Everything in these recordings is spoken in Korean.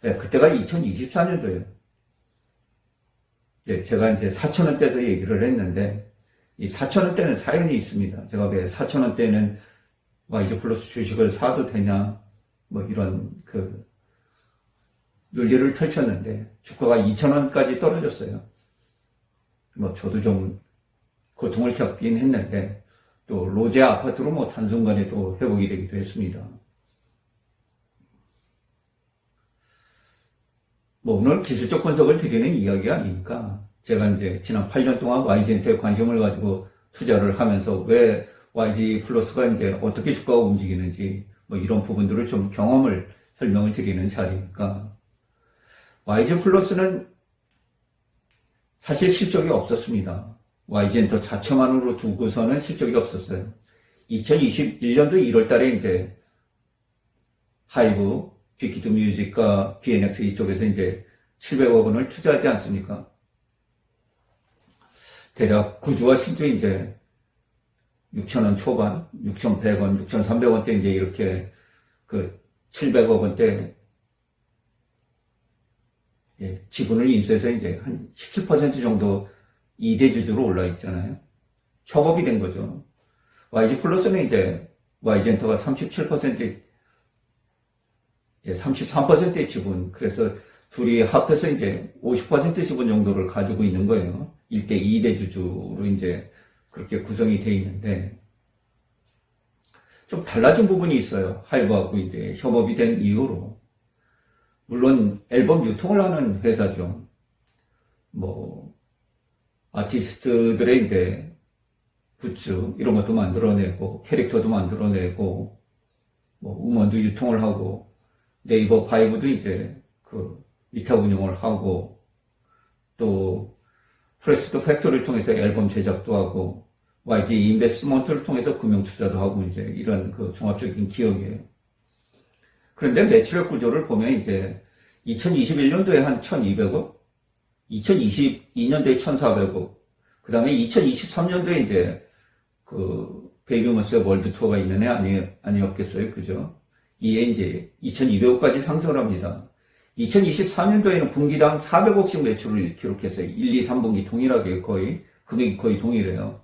네, 그때가 2024년도예요. 네, 제가 이제 4,000원대에서 얘기를 했는데, 이 4,000원대는 사연이 있습니다. 제가 왜 4,000원대는 YG 플러스 주식을 사도 되냐, 뭐 이런 논리를 펼쳤는데, 주가가 2,000원까지 떨어졌어요. 뭐 저도 좀 고통을 겪긴 했는데, 또 로제 아파트로 뭐 단순간에 또 회복이 되기도 했습니다. 뭐 오늘 기술적 분석을 드리는 이야기가 아니니까 제가 이제 지난 8년 동안 YG한테 관심을 가지고 투자를 하면서 왜 YG 플러스가 이제 어떻게 주가가 움직이는지 뭐 이런 부분들을 좀 경험을 설명을 드리는 자리니까 YG 플러스는 사실 실적이 없었습니다. YG엔터 자체만으로 두고서는 실적이 없었어요. 2021년도 1월 달에 이제 하이브, 빅히트 뮤직과 BNX 이쪽에서 이제 700억 원을 투자하지 않습니까? 대략 구주와 신주 이제 6,000원 초반, 6,100원, 6,300원대 이제 이렇게 700억 원대 지분을 인수해서 이제 한 17% 정도 2대 주주로 올라 있잖아요. 협업이 된 거죠. YG 플러스는 이제 YG엔터가 37%, 33%의 지분, 그래서 둘이 합해서 이제 50% 지분 정도를 가지고 있는 거예요. 1대 2대 주주로 이제 그렇게 구성이 되어 있는데, 좀 달라진 부분이 있어요. 하이브하고 이제 협업이 된 이후로. 물론 앨범 유통을 하는 회사죠. 뭐, 아티스트들의 이제 굿즈 이런 것도 만들어내고 캐릭터도 만들어내고 뭐 음원도 유통을 하고 네이버 바이브도 이제 위탁 운영을 하고 또 프레스도 팩토리를 통해서 앨범 제작도 하고 YG 인베스트먼트를 통해서 금융 투자도 하고 이제 이런 종합적인 기업이에요. 그런데 매출액 구조를 보면 이제 2021년도에 한 1,200억, 2022년도에 1,400억, 그 다음에 2023년도에 이제 베이비머스의 월드 투어가 있는 해 아니었겠어요, 그죠? 이에 이제 2,200억까지 상승을 합니다. 2024년도에는 분기당 400억씩 매출을 기록했어요. 1, 2, 3분기 동일하게 거의, 금액이 거의 동일해요.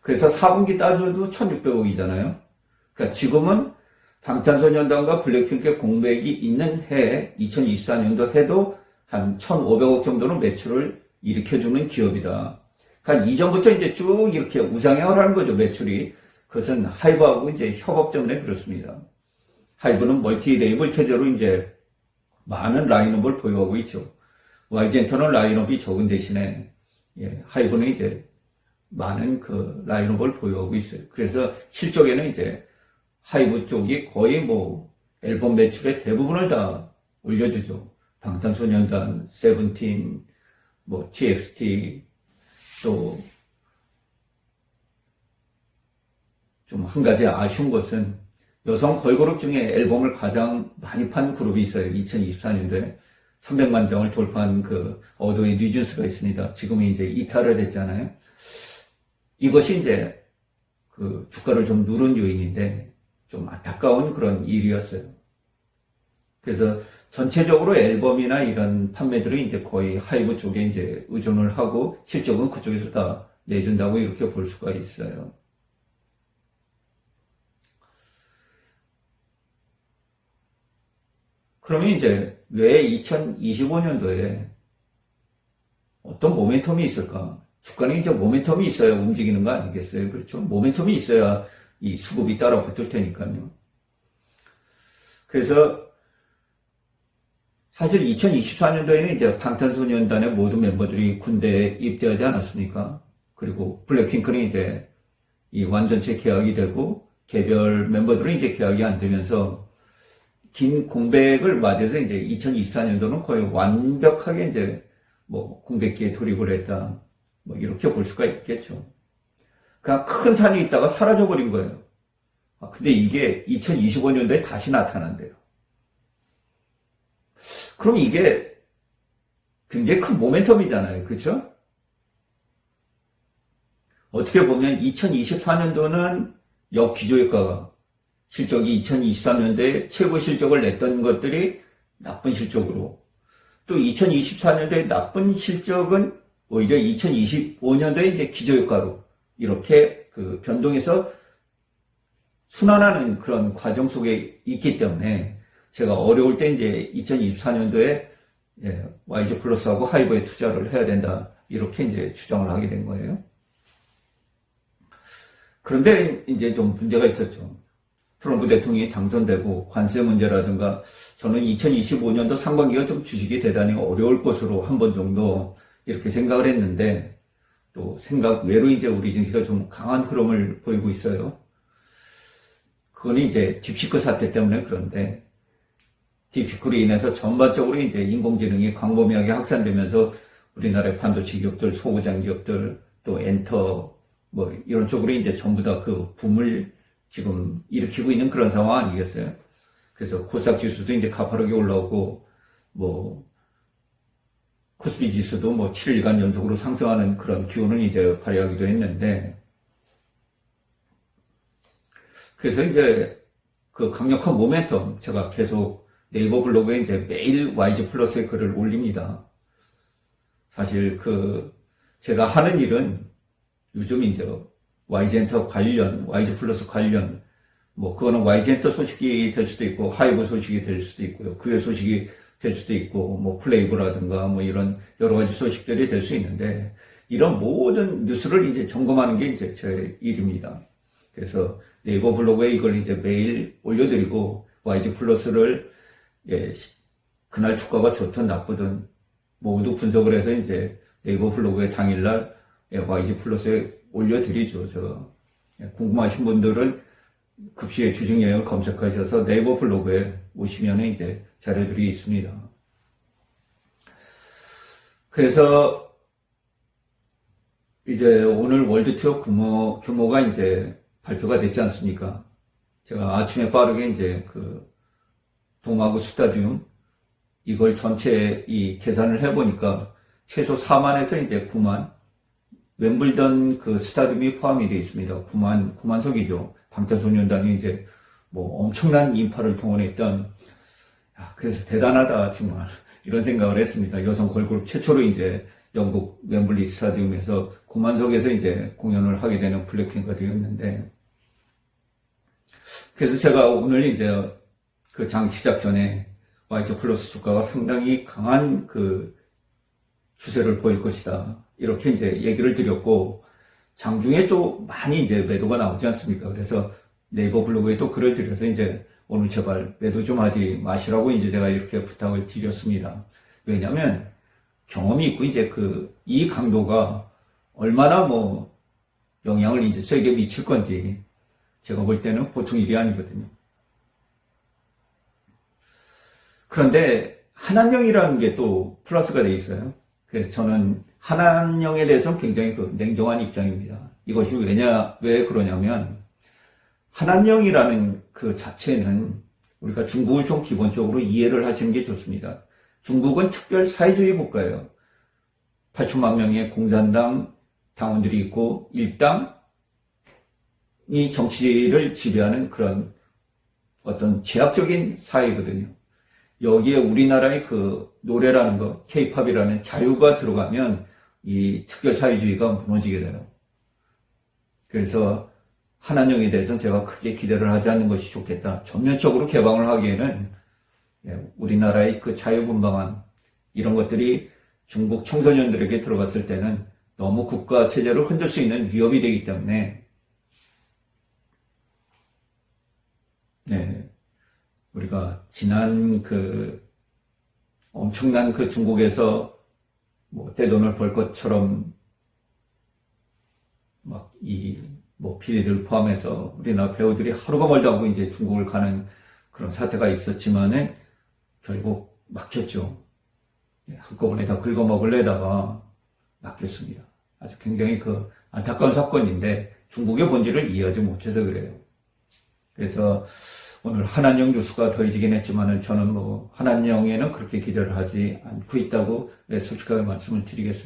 그래서 4분기 따져도 1,600억이잖아요. 그러니까 지금은 방탄소년단과 블랙핑크의 공백이 있는 해, 2024년도 해도 한 1,500억 정도는 매출을 일으켜주는 기업이다. 그러니까 이전부터 이제 쭉 이렇게 우상향을 하는 거죠, 매출이. 그것은 하이브하고 이제 협업 때문에 그렇습니다. 하이브는 멀티 레이블 체제로 이제 많은 라인업을 보유하고 있죠. YG엔터는 라인업이 적은 대신에, 하이브는 이제 많은 라인업을 보유하고 있어요. 그래서 실적에는 이제 하이브 쪽이 거의 뭐 앨범 매출의 대부분을 다 올려주죠. 방탄소년단, 세븐틴, 뭐 TXT, 또 좀 한 가지 아쉬운 것은 여성 걸그룹 중에 앨범을 가장 많이 판 그룹이 있어요. 2024년도에 300만 장을 돌파한 어도의 뉴진스가 있습니다. 지금은 이제 이탈을 했잖아요. 이것이 이제 주가를 좀 누른 요인인데 좀 안타까운 그런 일이었어요. 그래서 전체적으로 앨범이나 이런 판매들이 이제 거의 하이브 쪽에 이제 의존을 하고 실적은 그쪽에서 다 내준다고 이렇게 볼 수가 있어요. 그러면 이제 왜 2025년도에 어떤 모멘텀이 있을까? 주가는 이제 모멘텀이 있어야 움직이는 거 아니겠어요? 그렇죠? 모멘텀이 있어야 이 수급이 따라 붙을 테니까요. 그래서 사실 2024년도에는 이제 방탄소년단의 모든 멤버들이 군대에 입대하지 않았습니까? 그리고 블랙핑크는 이제 이 완전체 계약이 되고 개별 멤버들은 이제 계약이 안 되면서 긴 공백을 맞아서 이제 2024년도는 거의 완벽하게 이제 뭐 공백기에 돌입을 했다. 뭐 이렇게 볼 수가 있겠죠. 그냥 큰 산이 있다가 사라져버린 거예요. 근데 이게 2025년도에 다시 나타난대요. 그럼 이게 굉장히 큰 모멘텀이잖아요. 그렇죠? 어떻게 보면 2024년도는 역기조효과가 실적이 2023년도에 최고 실적을 냈던 것들이 나쁜 실적으로, 또 2024년도에 나쁜 실적은 오히려 2025년도에 이제 기저효과로 이렇게 그 변동해서 순환하는 그런 과정 속에 있기 때문에 제가 어려울 때 이제 2024년도에 YG 플러스하고 하이브에 투자를 해야 된다. 이렇게 이제 추정을 하게 된 거예요. 그런데 이제 좀 문제가 있었죠. 트럼프 대통령이 당선되고 관세 문제라든가 저는 2025년도 상반기가 좀 주식이 대단히 어려울 것으로 한 번 정도 이렇게 생각을 했는데 또 생각 외로 이제 우리 증시가 좀 강한 흐름을 보이고 있어요. 그건 이제 딥시크 사태 때문에 그런데 딥시크로 인해서 전반적으로 이제 인공지능이 광범위하게 확산되면서 우리나라의 반도체 기업들, 소고장 기업들, 또 엔터 뭐 이런 쪽으로 이제 전부 다 그 붐을 지금 일으키고 있는 그런 상황 아니겠어요? 그래서 코스닥 지수도 이제 가파르게 올라오고 뭐 코스피 지수도 뭐 7일간 연속으로 상승하는 그런 기운을 이제 발휘하기도 했는데 그래서 이제 그 강력한 모멘텀 제가 계속 네이버 블로그에 이제 매일 YG 플러스의 글을 올립니다. 사실 그 제가 하는 일은 요즘 이제 YG엔터 관련, YG 플러스 관련 뭐 그거는 YG엔터 소식이 될 수도 있고 하이브 소식이 될 수도 있고요. 그의 소식이 될 수도 있고 뭐 플레이브라든가 뭐 이런 여러 가지 소식들이 될 수 있는데 이런 모든 뉴스를 이제 점검하는 게 이제 제 일입니다. 그래서 네이버 블로그에 이걸 이제 매일 올려드리고 YG 플러스를 그날 주가가 좋든 나쁘든 모두 분석을 해서 이제 네이버 블로그에 당일날 YG 플러스에 올려드리죠. 제가 궁금하신 분들은 급시의 주식 내용을 검색하셔서 네이버 블로그에 오시면 이제 자료들이 있습니다. 그래서 이제 오늘 월드투어 규모가 이제 발표가 됐지 않습니까? 제가 아침에 빠르게 이제 그 동아구 스타디움 이걸 전체 이 계산을 해보니까 최소 4만에서 이제 9만 웸블던 그 스타디움이 포함이 되어 있습니다. 9만석이죠. 방탄소년단이 이제 뭐 엄청난 인파를 동원했던 그래서 대단하다 정말 이런 생각을 했습니다. 여성 걸그룹 최초로 이제 영국 웸블리 스타디움에서 9만석에서 이제 공연을 하게 되는 블랙핑크가 되었는데 그래서 제가 오늘 이제 그 장 시작 전에 YG 플러스 주가가 상당히 강한 그 추세를 보일 것이다. 이렇게 이제 얘기를 드렸고, 장중에 또 많이 이제 매도가 나오지 않습니까? 그래서 네이버 블로그에 또 글을 드려서 이제 오늘 제발 매도 좀 하지 마시라고 이제 제가 이렇게 부탁을 드렸습니다. 왜냐면 경험이 있고 이제 이 강도가 얼마나 뭐 영향을 이제 저에게 미칠 건지 제가 볼 때는 보통 일이 아니거든요. 그런데 한한령이라는 게 또 플러스가 돼 있어요. 그래서 저는 한한령에 대해서는 굉장히 냉정한 입장입니다. 이것이 왜 그러냐면 한한령이라는 그 자체는 우리가 중국을 좀 기본적으로 이해를 하시는 게 좋습니다. 중국은 특별 사회주의 국가예요. 8천만 명의 공산당 당원들이 있고 일당이 정치를 지배하는 그런 어떤 제약적인 사회거든요. 여기에 우리나라의 그 노래라는 거, K-팝이라는 자유가 들어가면 이 특별사회주의가 무너지게 돼요. 그래서 한한령에 대해서는 제가 크게 기대를 하지 않는 것이 좋겠다. 전면적으로 개방을 하기에는 우리나라의 그 자유분방한 이런 것들이 중국 청소년들에게 들어갔을 때는 너무 국가 체제를 흔들 수 있는 위협이 되기 때문에 우리가 지난 엄청난 중국에서 뭐 떼돈을 벌 것처럼 PD들 포함해서 우리나라 배우들이 하루가 멀다 하고 이제 중국을 가는 그런 사태가 있었지만은 결국 막혔죠. 한꺼번에 다 긁어먹으려다가 막혔습니다. 아주 굉장히 안타까운 사건인데 중국의 본질을 이해하지 못해서 그래요. 그래서 오늘 한한령 뉴스가 더해지긴 했지만은 저는 한한령에는 그렇게 기대를 하지 않고 있다고 솔직하게 말씀을 드리겠습니다.